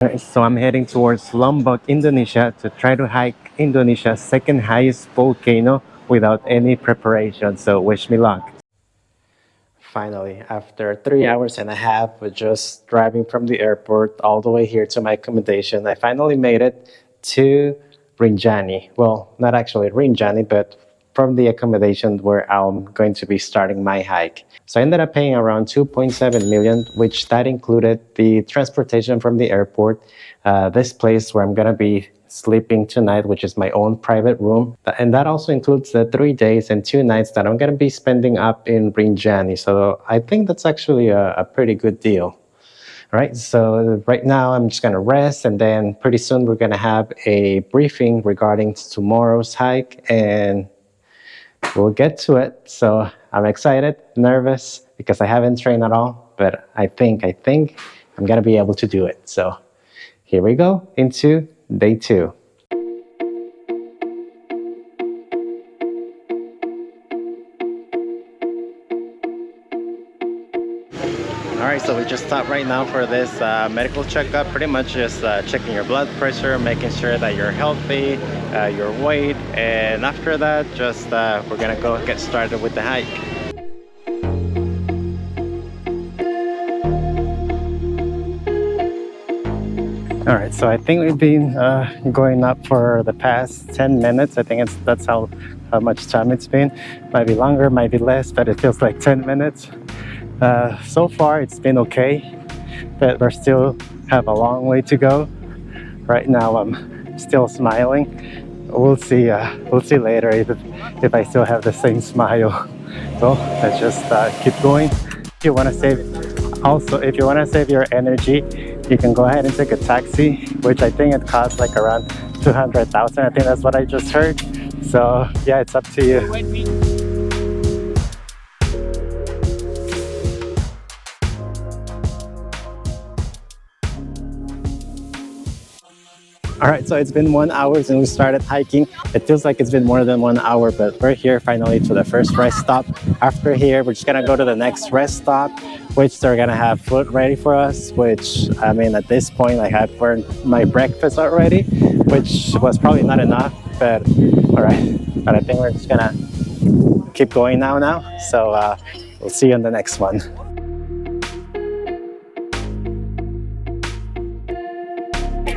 Alright, so I'm heading towards Lombok, Indonesia to try to hike Indonesia's second highest volcano without any preparation. So wish me luck. Finally, after 3 hours and a half of just driving from the airport all the way here to my accommodation, I finally made it to Rinjani. Well, not actually Rinjani, but from the accommodation where I'm going to be starting my hike. So I ended up paying around 2.7 million, which that included the transportation from the airport, this place where I'm gonna be sleeping tonight, which is my own private room. And that also includes the 3 days and 2 nights that I'm gonna be spending up in Rinjani. So I think that's actually a pretty good deal. All right, so right now I'm just gonna rest, and then pretty soon we're gonna have a briefing regarding tomorrow's hike, and we'll get to it. So I'm excited, nervous, because I haven't trained at all, but I think I'm gonna be able to do it. So here we go into day 2. All right, so we just stopped right now for this medical checkup. Pretty much just checking your blood pressure, making sure that you're healthy, your weight, and after that, just we're gonna go get started with the hike. All right, so I think we've been going up for the past 10 minutes. I think that's how much time it's been. Might be longer, might be less, but it feels like 10 minutes. So far, it's been okay, but we still have a long way to go. Right now, I'm still smiling. We'll see later if I still have the same smile. So let's just keep going. If you want to save your energy, you can go ahead and take a taxi, which I think it costs like around 200,000. I think that's what I just heard. So yeah, it's up to you. All right, so it's been 1 hour since we started hiking. It feels like it's been more than 1 hour, but we're here finally to the first rest stop. After here, we're just gonna go to the next rest stop, which they're gonna have food ready for us, which, I mean, at this point, I had burned my breakfast already, which was probably not enough, but all right. But I think we're just gonna keep going now. So we'll see you on the next one.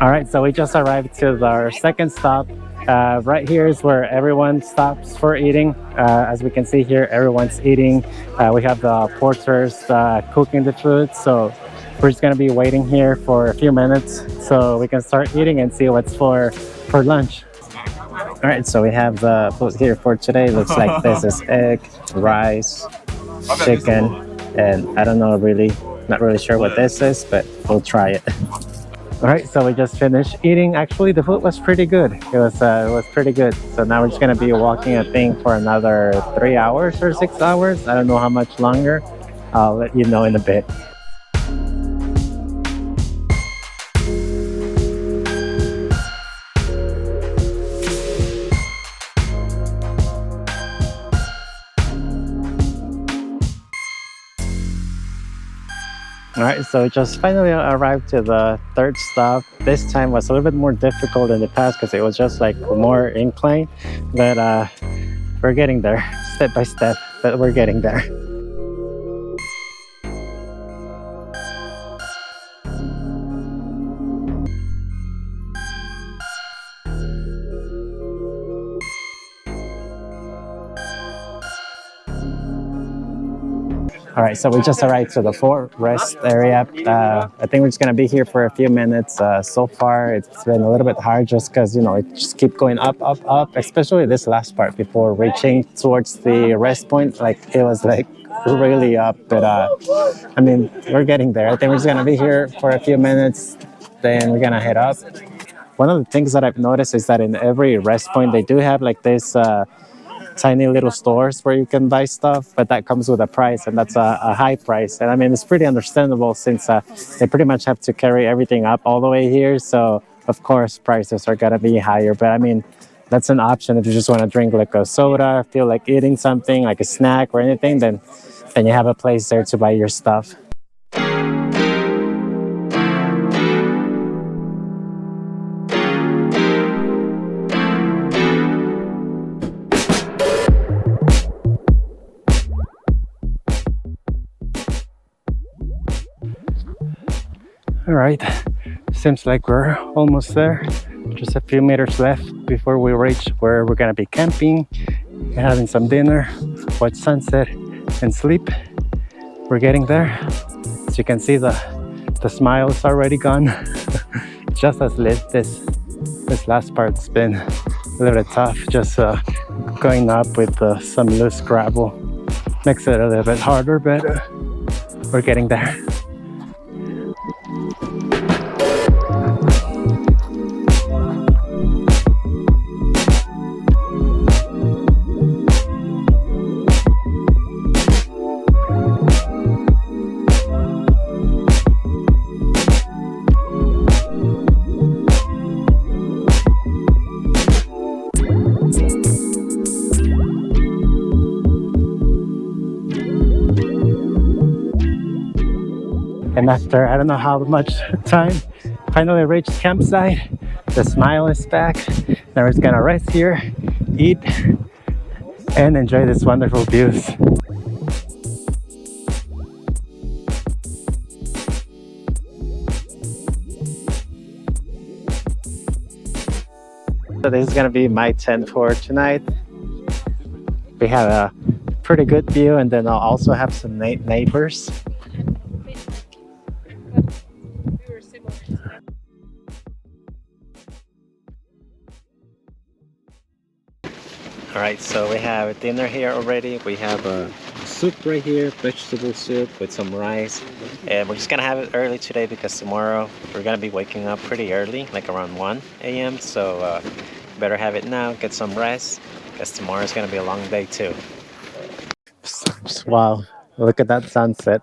All right, so we just arrived to our second stop. Right here is where everyone stops for eating. As we can see here, everyone's eating. We have the porters cooking the food. So we're just gonna be waiting here for a few minutes so we can start eating and see what's for lunch. All right, so we have the food here for today. Looks like this is egg, rice, chicken, and I don't know not really sure what this is, but we'll try it. All right, so we just finished eating. Actually, the food was pretty good. It was pretty good. So now we're just gonna be walking, I think, for another 3 hours or 6 hours. I don't know how much longer. I'll let you know in a bit. All right, so we just finally arrived to the third stop. This time was a little bit more difficult than the past because it was just like more incline, but we're getting there step by step, but we're getting there. All right, so we just arrived to the fourth rest area. I think we're just gonna be here for a few minutes. So far, it's been a little bit hard just because, it just keep going up, especially this last part before reaching towards the rest point. Like, it was like really up, but I mean, we're getting there. I think we're just gonna be here for a few minutes, then we're gonna head up. One of the things that I've noticed is that in every rest point, they do have like this tiny little stores where you can buy stuff, but that comes with a price, and that's a high price. And I mean, it's pretty understandable since they pretty much have to carry everything up all the way here. So of course, prices are gonna be higher. But I mean, that's an option if you just want to drink like a soda, feel like eating something like a snack or anything. Then you have a place there to buy your stuff. All right, seems like we're almost there. Just a few meters left before we reach where we're gonna be camping, having some dinner, watch sunset, and sleep. We're getting there. As you can see, the smile is already gone. Just as this last part's been a little bit tough. Just going up with some loose gravel makes it a little bit harder, but we're getting there. And after I don't know how much time, finally reached campsite. The smile is back. Now we're just gonna rest here, eat, and enjoy these wonderful views. So this is gonna be my tent for tonight. We have a pretty good view, and then I'll also have some neighbors. All right, so we have dinner here already. We have a soup right here, vegetable soup with some rice. And we're just gonna have it early today because tomorrow we're gonna be waking up pretty early, like around 1 a.m. So better have it now, get some rest, because tomorrow's gonna be a long day too. Wow, look at that sunset.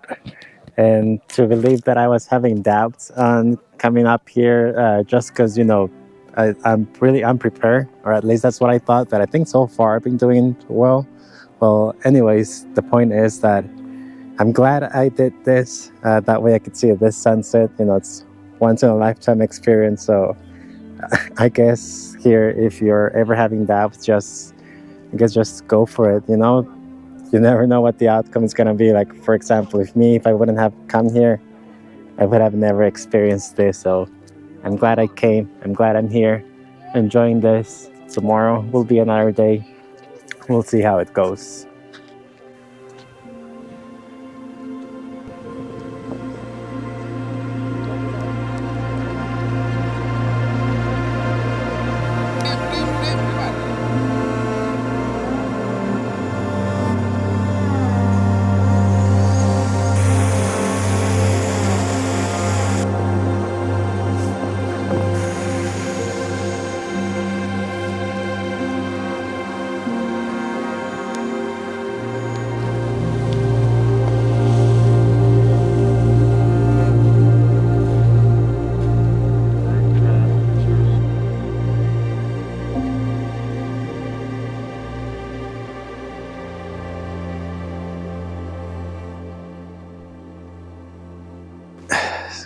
And to believe that I was having doubts on coming up here just because, you know, I'm really unprepared, or at least that's what I thought, but I think so far I've been doing well. Well, anyways, the point is that I'm glad I did this. That way I could see this sunset. You know, it's once in a lifetime experience. So I guess here, if you're ever having doubts, just go for it. You know, you never know what the outcome is gonna be. Like, for example, if I wouldn't have come here, I would have never experienced this. So I'm glad I came. I'm glad I'm here, enjoying this. Tomorrow will be another day. We'll see how it goes.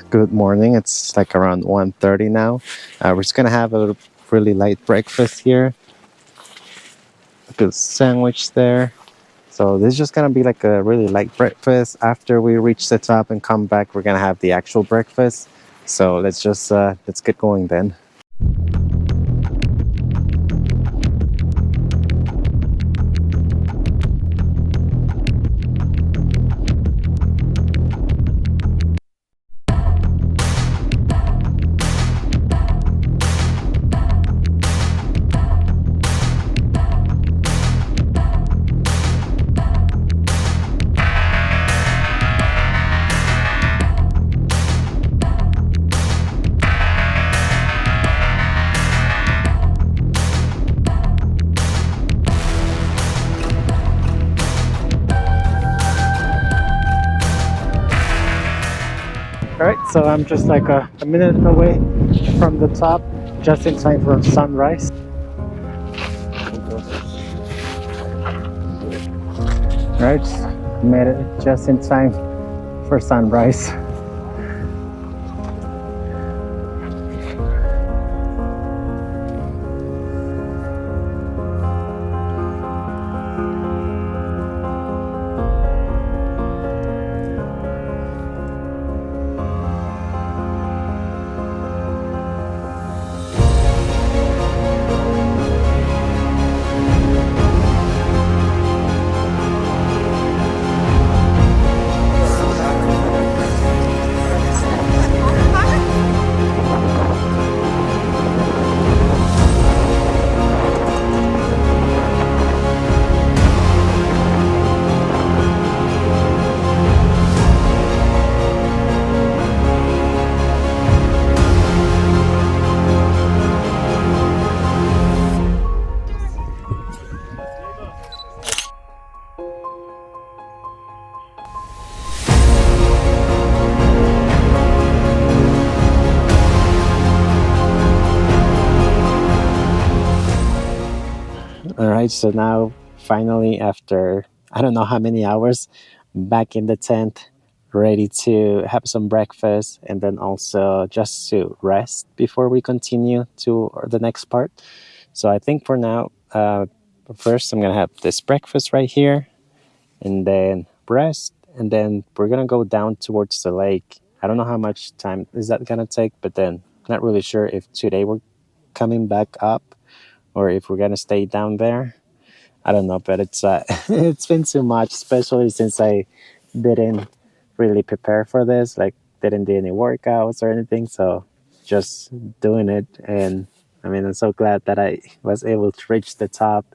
Good morning. It's like around 1:30 now. We're just gonna have a really light breakfast here. A good sandwich there. So this is just gonna be like a really light breakfast. After we reach the top and come back, we're gonna have the actual breakfast. So let's get going then. All right, so I'm just like a minute away from the top, just in time for sunrise. All right, made it just in time for sunrise. right, so now finally, after I don't know how many hours, back in the tent, ready to have some breakfast and then also just to rest before we continue to the next part. So I think for now, first I'm gonna have this breakfast right here and then rest, and then we're gonna go down towards the lake. I don't know how much time is that gonna take, but then not really sure if today we're coming back up or if we're gonna stay down there. I don't know, but it's it's been too much, especially since I didn't really prepare for this. Like, didn't do any workouts or anything, so just doing it. And I mean, I'm so glad that I was able to reach the top.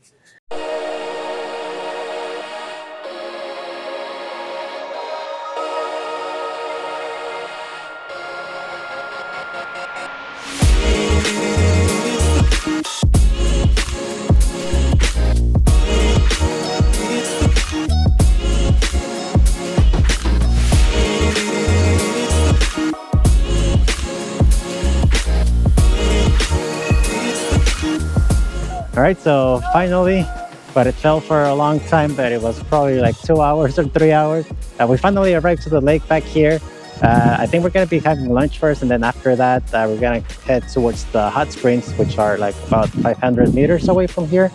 All right, so finally, but it fell for a long time, but it was probably like 2 hours or 3 hours. We finally arrived to the lake back here. I think we're gonna be having lunch first, and then after that, we're gonna head towards the hot springs, which are like about 500 meters away from here.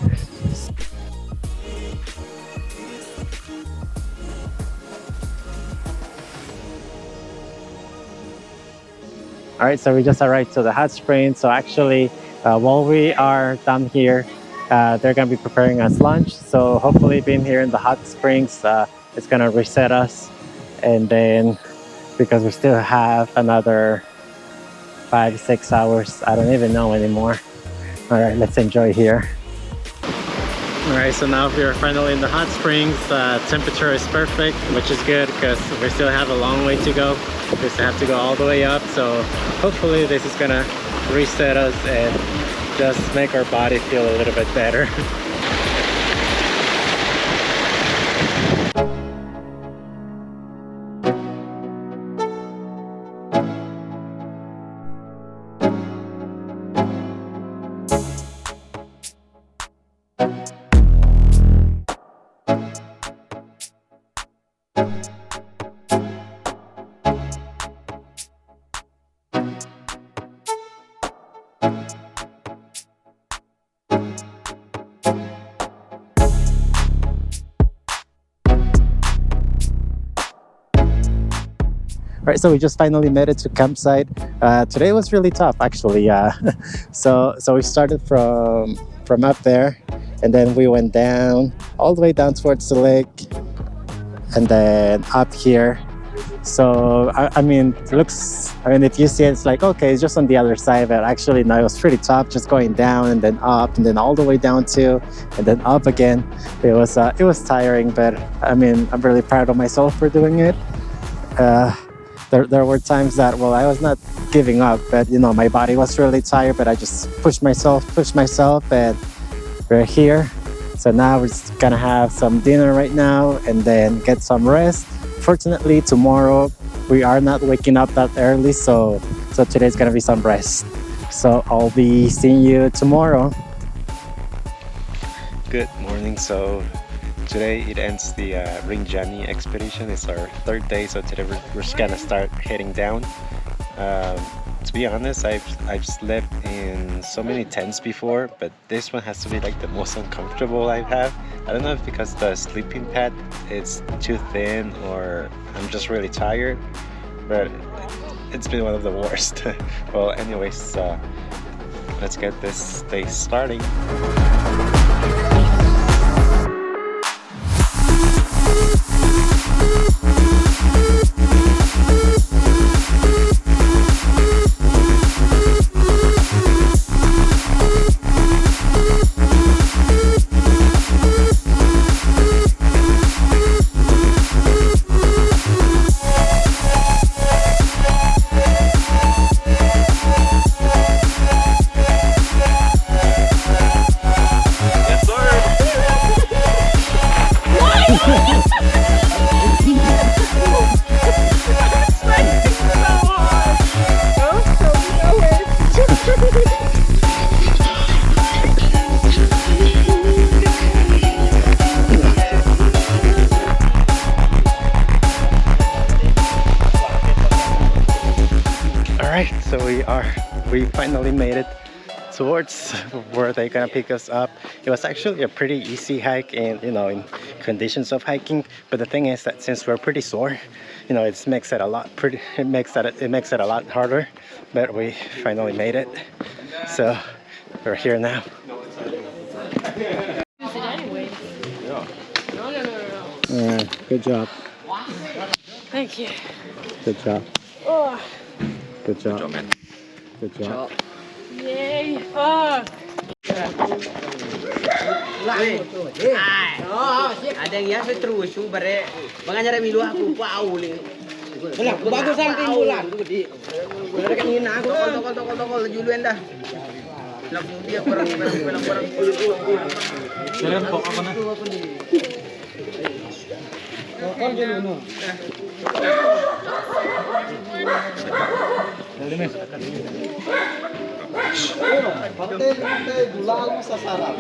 All right, so we just arrived to the hot springs. So actually, while we are down here, they're gonna be preparing us lunch. So hopefully being here in the hot springs, it's gonna reset us. And then, because we still have another 5-6 hours, I don't even know anymore. All right, let's enjoy here. All right, so now we're finally in the hot springs. Temperature is perfect, which is good because we still have a long way to go. We still have to go all the way up, so hopefully this is gonna reset us and just make our body feel a little bit better. All right, so we just finally made it to campsite. Today was really tough, actually. So we started from up there, and then we went down all the way down towards the lake, and then up here. So I mean, it looks. I mean, if you see it, it's like okay, it's just on the other side. But actually, no, it was pretty tough, just going down and then up, and then all the way down too, and then up again. It was tiring, but I mean, I'm really proud of myself for doing it. There were times that, well, I was not giving up, but you know, my body was really tired, but I just pushed myself, and we're here. So now we're just gonna have some dinner right now and then get some rest. Fortunately, tomorrow we are not waking up that early, so today's gonna be some rest. So I'll be seeing you tomorrow. Good morning. So today it ends the Rinjani expedition. It's our third day, so today we're just gonna start heading down. To be honest, I've slept in so many tents before, but this one has to be like the most uncomfortable I've had. I don't know if because the sleeping pad is too thin or I'm just really tired, but it's been one of the worst. Well, anyways, let's get this day starting. we finally made it towards where they're gonna pick us up. It was actually a pretty easy hike in, you know, in conditions of hiking, but the thing is that since we're pretty sore, you know, it makes it a lot a lot harder. But we finally made it, so we're here now. Good job. Thank you. Good job. Oh, Good job, man. Good job. yay. Fuck. Ada yang ya terus bare makanya remi lu aku pauli. Belah bagus sampai bulan gede. Belah kan ini aku tokol juluan dah. Lagu dia barang. Jalan pok apa nah? Tokol dulu no. Dali mes. Pantai gula aku sasaran.